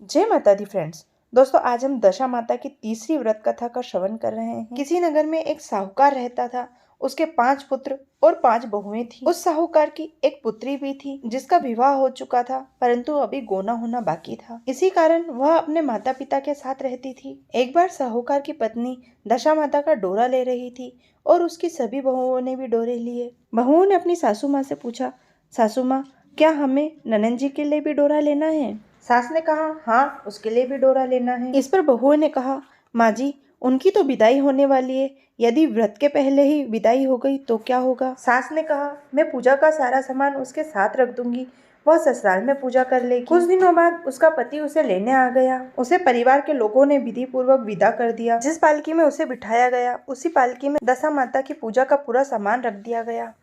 जय माता दी फ्रेंड्स। दोस्तों, आज हम दशा माता की तीसरी व्रत कथा का श्रवण कर रहे हैं। किसी नगर में एक साहूकार रहता था। उसके 5 पुत्र और 5 बहुएं थी। उस साहूकार की एक पुत्री भी थी जिसका विवाह हो चुका था, परंतु अभी गोना होना बाकी था। इसी कारण वह अपने माता पिता के साथ रहती थी। एक बार साहूकार की पत्नी दशा माता का डोरा ले रही थी और उसकी सभी बहुओं ने भी डोरे लिए। बहुओं ने अपनी सासू माँ से पूछा, सासू माँ, क्या हमें ननंद जी के लिए भी डोरा लेना है? सास ने कहा, हाँ, उसके लिए भी डोरा लेना है। इस पर बहुओं ने कहा, माँ जी, उनकी तो विदाई होने वाली है। यदि व्रत के पहले ही विदाई हो गई तो क्या होगा? सास ने कहा, मैं पूजा का सारा सामान उसके साथ रख दूंगी, वह ससुराल में पूजा कर लेगी। कुछ दिनों बाद उसका पति उसे लेने आ गया। उसे परिवार के लोगों ने विधि पूर्वक विदा कर दिया। जिस पालकी में उसे बिठाया गया, उसी पालकी में दशा माता की पूजा का पूरा सामान रख दिया गया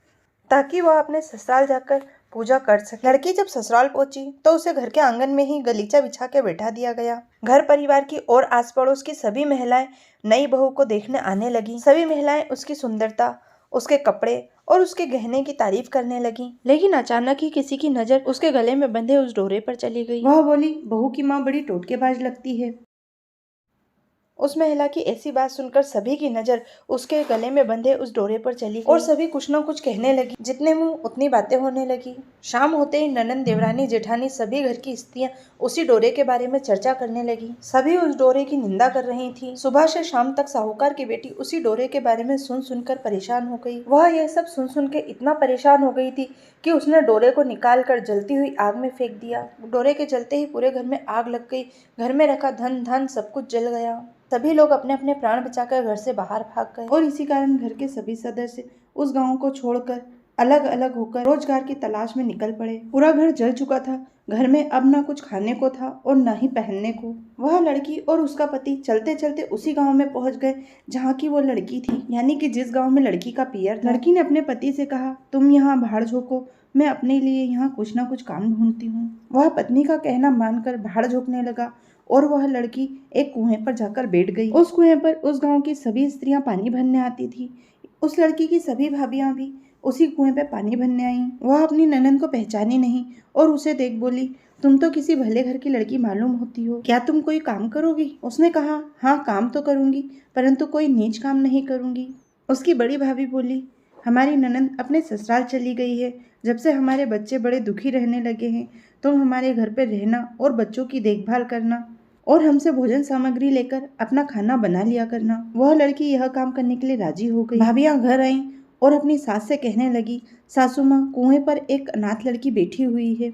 ताकि वह अपने ससुराल जाकर पूजा कर सके। लड़की जब ससुराल पहुंची तो उसे घर के आंगन में ही गलीचा बिछा के बैठा दिया गया। घर परिवार की और आस पड़ोस की सभी महिलाएं नई बहू को देखने आने लगी। सभी महिलाएं उसकी सुंदरता, उसके कपड़े और उसके गहने की तारीफ करने लगी। लेकिन अचानक ही किसी की नजर उसके गले में बंधे उस डोरे पर चली गई। वह बोली, बहू की माँ बड़ी टोटकेबाज लगती है। उस महिला की ऐसी बात सुनकर सभी की नजर उसके गले में बंधे उस डोरे पर चली गई और सभी कुछ न कुछ कहने लगी। जितने मुंह उतनी बातें होने लगी। शाम होते ही ननंद, देवरानी, जेठानी, सभी घर की स्त्रियां उसी डोरे के बारे में चर्चा करने लगी। सभी उस डोरे की निंदा कर रही थी। सुबह से शाम तक साहूकार की बेटी उसी डोरे के बारे में सुन सुनकर परेशान हो गई। वह यह सब सुन सुन के इतना परेशान हो गई थी कि उसने डोरे को निकाल कर जलती हुई आग में फेंक दिया। डोरे के जलते ही पूरे घर में आग लग गई। घर में रखा धन धान सब कुछ जल गया। सभी लोग अपने अपने प्राण बचाकर घर से बाहर भाग गए और इसी कारण घर के सभी सदस्य उस गांव को छोड़कर अलग अलग होकर रोजगार की तलाश में निकल पड़े। पूरा घर जल चुका था। घर में अब ना कुछ खाने को था और ना ही पहनने को। वह लड़की और उसका पति चलते चलते उसी गांव में पहुंच गए जहां की वो लड़की थी, यानी कि जिस गांव में लड़की का पियर था। लड़की ने अपने पति से कहा, तुम यहाँ भाड़ झोंको, मैं अपने लिए यहाँ कुछ ना कुछ काम ढूंढती हूँ। वह पत्नी का कहना मानकर भाड़ झोंकने लगा और वह लड़की एक कुएं पर जाकर बैठ गई। उस कुएं पर उस गांव की सभी स्त्रियां पानी भरने आती थी। उस लड़की की सभी भाभियां भी उसी कुएं पे पानी भरने आईं। वह अपनी ननंद को पहचानी नहीं और उसे देख बोली, तुम तो किसी भले घर की लड़की मालूम होती हो, क्या तुम कोई काम करोगी? उसने कहा, हाँ, काम तो करूंगी, परंतु कोई नीच काम नहीं करूंगी। उसकी बड़ी भाभी बोली, हमारी ननंद अपने ससुराल चली गई है। जब से हमारे बच्चे बड़े दुखी रहने लगे हैं, तुम हमारे घर पर रहना और बच्चों की देखभाल करना और हमसे भोजन सामग्री लेकर अपना खाना बना लिया करना। वह लड़की यह काम करने के लिए राजी हो गई। भाभियां घर आईं और अपनी सास से कहने लगी, सासू माँ, कुएं पर एक अनाथ लड़की बैठी हुई है,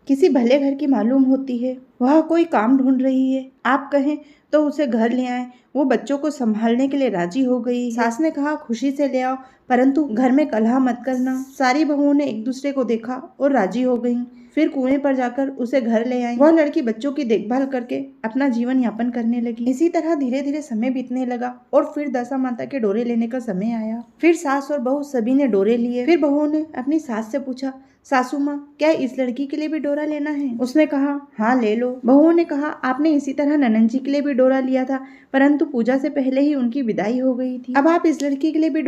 किसी भले घर की मालूम होती है, वह कोई काम ढूंढ रही है, आप कहें तो उसे घर ले आए, वो बच्चों को संभालने के लिए राजी हो गई। सास ने कहा, खुशी से ले आओ, परंतु घर में कलह मत करना। सारी बहुओं ने एक दूसरे को देखा और राजी हो गईं। फिर कुएं पर जाकर उसे घर ले आई। वह लड़की बच्चों की देखभाल करके अपना जीवन यापन करने लगी। इसी तरह धीरे धीरे समय बीतने लगा और फिर दशा माता के डोरे लेने का समय आया। फिर सास और बहू सभी ने डोरे लिए। फिर बहुओं ने अपनी सास से पूछा, सासू माँ, क्या इस लड़की के लिए भी डोरा लेना है? उसने कहा, हाँ, ले लो। बहुओं ने कहा, आपने इसी तरह ननंद जी के लिए भी डोरा लिया था, परंतु पूजा से पहले ही उनकी विदाई हो गई थी। अब आप इस लड़की के लिए भी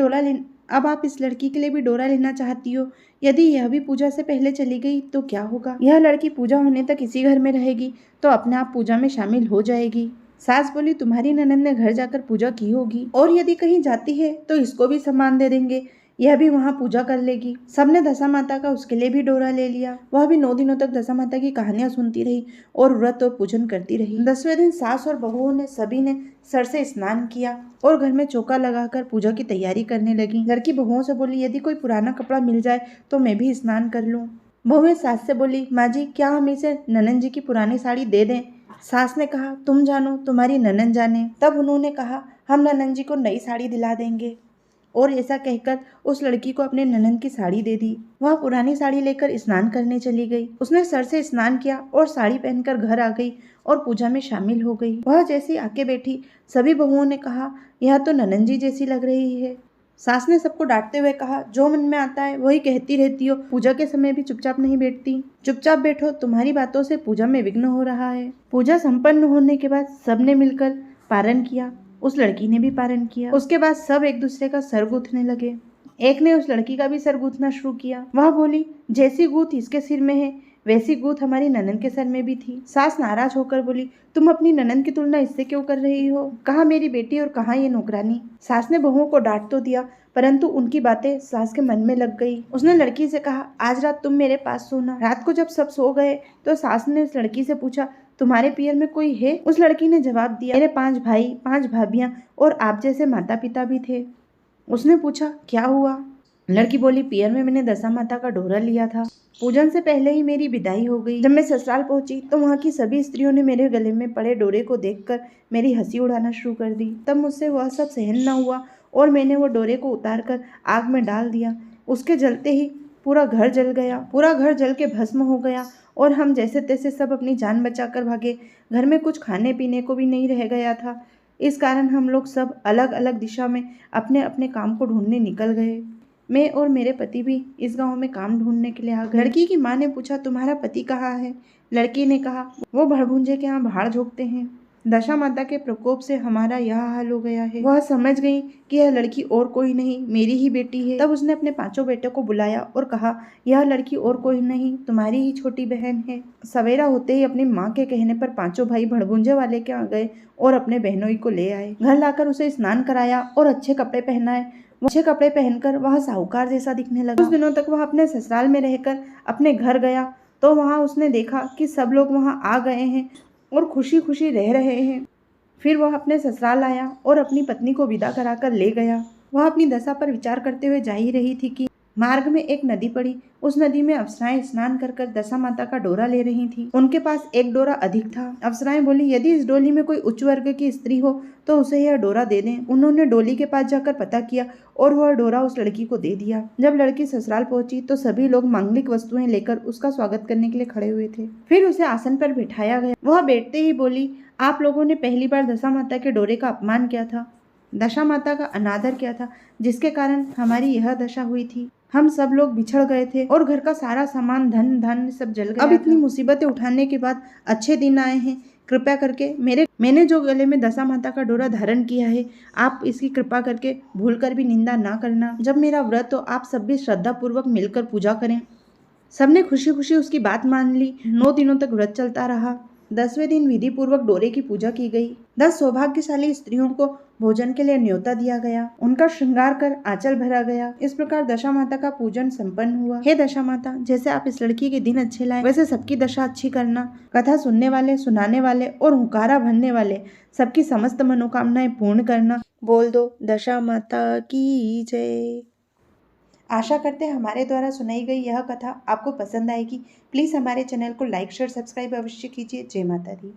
डोरा लेना चाहती हो। यदि यह भी पूजा से पहले चली गई तो क्या होगा? यह लड़की पूजा होने तक इसी घर में रहेगी तो अपने आप पूजा में शामिल हो जाएगी। सास बोली, तुम्हारी ननंद ने घर जाकर पूजा की होगी और यदि कहीं जाती है तो इसको भी सम्मान दे देंगे, यह भी वहाँ पूजा कर लेगी। सबने दशा माता का उसके लिए भी डोरा ले लिया। वह भी 9 दिनों तक दशा माता की कहानियां सुनती रही और व्रत और पूजन करती रही। 10वें दिन सास और बहुओं ने सभी ने सर से स्नान किया और घर में चौका लगाकर पूजा की तैयारी करने लगी। लड़की बहुओं से बोली, यदि कोई पुराना कपड़ा मिल जाए तो मैं भी स्नान कर लूं। बहुएं सास से बोली, माँ जी, क्या हम इसे ननंद जी की पुरानी साड़ी दे दें? सास ने कहा, तुम जानो, तुम्हारी ननंद जाने। तब उन्होंने कहा, हम ननंद जी को नई साड़ी दिला देंगे। और ऐसा कहकर उस लड़की को अपने ननंद की साड़ी दे दी। वह पुरानी साड़ी लेकर स्नान करने चली गई। उसने सर से स्नान किया और साड़ी पहनकर घर आ गई और पूजा में शामिल हो गई। वह जैसी आके बैठी, सभी बहुओं ने कहा, यह तो ननंद जी जैसी लग रही है। सास ने सबको डांटते हुए कहा, जो मन में आता है वही कहती रहती हो, पूजा के समय भी चुपचाप नहीं बैठती। चुपचाप बैठो, तुम्हारी बातों से पूजा में विघ्न हो रहा है। पूजा संपन्न होने के बाद सबने मिलकर पारण किया। उस लड़की ने भी पारण किया। उसके बाद सब एक दूसरे का सर गूंथने लगे। एक ने उस लड़की का भी सर गूंथना शुरू किया। वह बोली, जैसी गूंथ इसके सिर में है वैसी गूथ हमारी ननद के सर में भी थी। सास नाराज होकर बोली, तुम अपनी ननद की तुलना इससे क्यों कर रही हो? कहाँ मेरी बेटी और कहाँ ये नौकरानी? सास ने बहुओं को डांट तो दिया, परंतु उनकी बातें सास के मन में लग गई। उसने लड़की से कहा, आज रात तुम मेरे पास सोना। रात को जब सब सो गए तो सास ने उस लड़की से पूछा, तुम्हारे पियर में कोई है? उस लड़की ने जवाब दिया, मेरे 5 भाई, 5 भाभियां और आप जैसे माता पिता भी थे। उसने पूछा, क्या हुआ? लड़की बोली, पियर में मैंने दशा माता का डोरा लिया था। पूजन से पहले ही मेरी विदाई हो गई। जब मैं ससुराल पहुंची तो वहाँ की सभी स्त्रियों ने मेरे गले में पड़े डोरे को देखकर मेरी हंसी उड़ाना शुरू कर दी। तब मुझसे वह सब सहन न हुआ और मैंने वो डोरे को उतार कर आग में डाल दिया। उसके जलते ही पूरा घर जल गया। पूरा घर जल के भस्म हो गया और हम जैसे तैसे सब अपनी जान बचाकर भागे। घर में कुछ खाने पीने को भी नहीं रह गया था। इस कारण हम लोग सब अलग अलग दिशा में अपने अपने काम को ढूंढने निकल गए। मैं और मेरे पति भी इस गांव में काम ढूंढने के लिए आ गए। लड़की की माँ ने पूछा, तुम्हारा पति कहाँ है? लड़की ने कहा, वो भड़भुंजे के यहाँ भाड़ झोंकते हैं। दशा माता के प्रकोप से हमारा यह हाल हो गया है। वह समझ गई कि यह लड़की और कोई नहीं, मेरी ही बेटी है। तब उसने अपने 5 बेटों को बुलाया और कहा, यह लड़की और कोई नहीं, तुम्हारी ही छोटी बहन है। सवेरा होते ही अपनी माँ के कहने पर 5 भाई भड़भुंजे वाले के यहाँ गए और अपने बहनोई को ले आए। घर लाकर उसे स्नान कराया और अच्छे कपड़े पहनाए। अच्छे कपड़े पहनकर वह साहूकार जैसा दिखने लगा। कुछ दिनों तक वह अपने ससुराल में रहकर अपने घर गया तो वहाँ उसने देखा कि सब लोग वहाँ आ गए हैं और खुशी खुशी रह रहे हैं। फिर वह अपने ससुराल आया और अपनी पत्नी को विदा कराकर ले गया। वह अपनी दशा पर विचार करते हुए जा ही रही थी कि मार्ग में एक नदी पड़ी। उस नदी में अप्सराएं स्नान कर कर दशा माता का डोरा ले रही थी। उनके पास एक डोरा अधिक था। अप्सराएं बोली, यदि इस डोली में कोई उच्च वर्ग की स्त्री हो तो उसे यह डोरा दे दें। उन्होंने डोली के पास जाकर पता किया और वह डोरा उस लड़की को दे दिया। जब लड़की ससुराल पहुंची तो सभी लोग मांगलिक वस्तुएं लेकर उसका स्वागत करने के लिए खड़े हुए थे। फिर उसे आसन पर बिठाया गया। वह बैठते ही बोली, आप लोगों ने पहली बार दशा माता के डोरे का अपमान किया था, दशा माता का अनादर किया था, जिसके कारण हमारी यह दशा हुई थी। हम सब लोग बिछड़ गए थे और घर का सारा सामान, धन धान्य सब जल गया। अब इतनी मुसीबतें उठाने के बाद अच्छे दिन आए हैं। कृपया करके मैंने जो गले में दशा माता का डोरा धारण किया है, आप इसकी कृपा करके भूलकर भी निंदा ना करना। जब मेरा व्रत हो आप सब भी श्रद्धा पूर्वक मिलकर पूजा करें। सबने खुशी खुशी उसकी बात मान ली। 9 दिनों तक व्रत चलता रहा। 10वें दिन विधि पूर्वक डोरे की पूजा की गई। 10 सौभाग्यशाली स्त्रियों को भोजन के लिए न्योता दिया गया। उनका श्रृंगार कर आंचल भरा गया। इस प्रकार दशा माता का पूजन संपन्न हुआ। हे दशा माता, जैसे आप इस लड़की के दिन अच्छे लाए वैसे सबकी दशा अच्छी करना। कथा सुनने वाले, सुनाने वाले और हुंकारा भरने वाले सबकी समस्त मनोकामनाएं पूर्ण करना। बोल दो दशा माता की जय। आशा करते हैं हमारे द्वारा सुनाई गई यह कथा आपको पसंद आएगी। प्लीज़ हमारे चैनल को लाइक शेयर सब्सक्राइब अवश्य कीजिए। जय माता दी।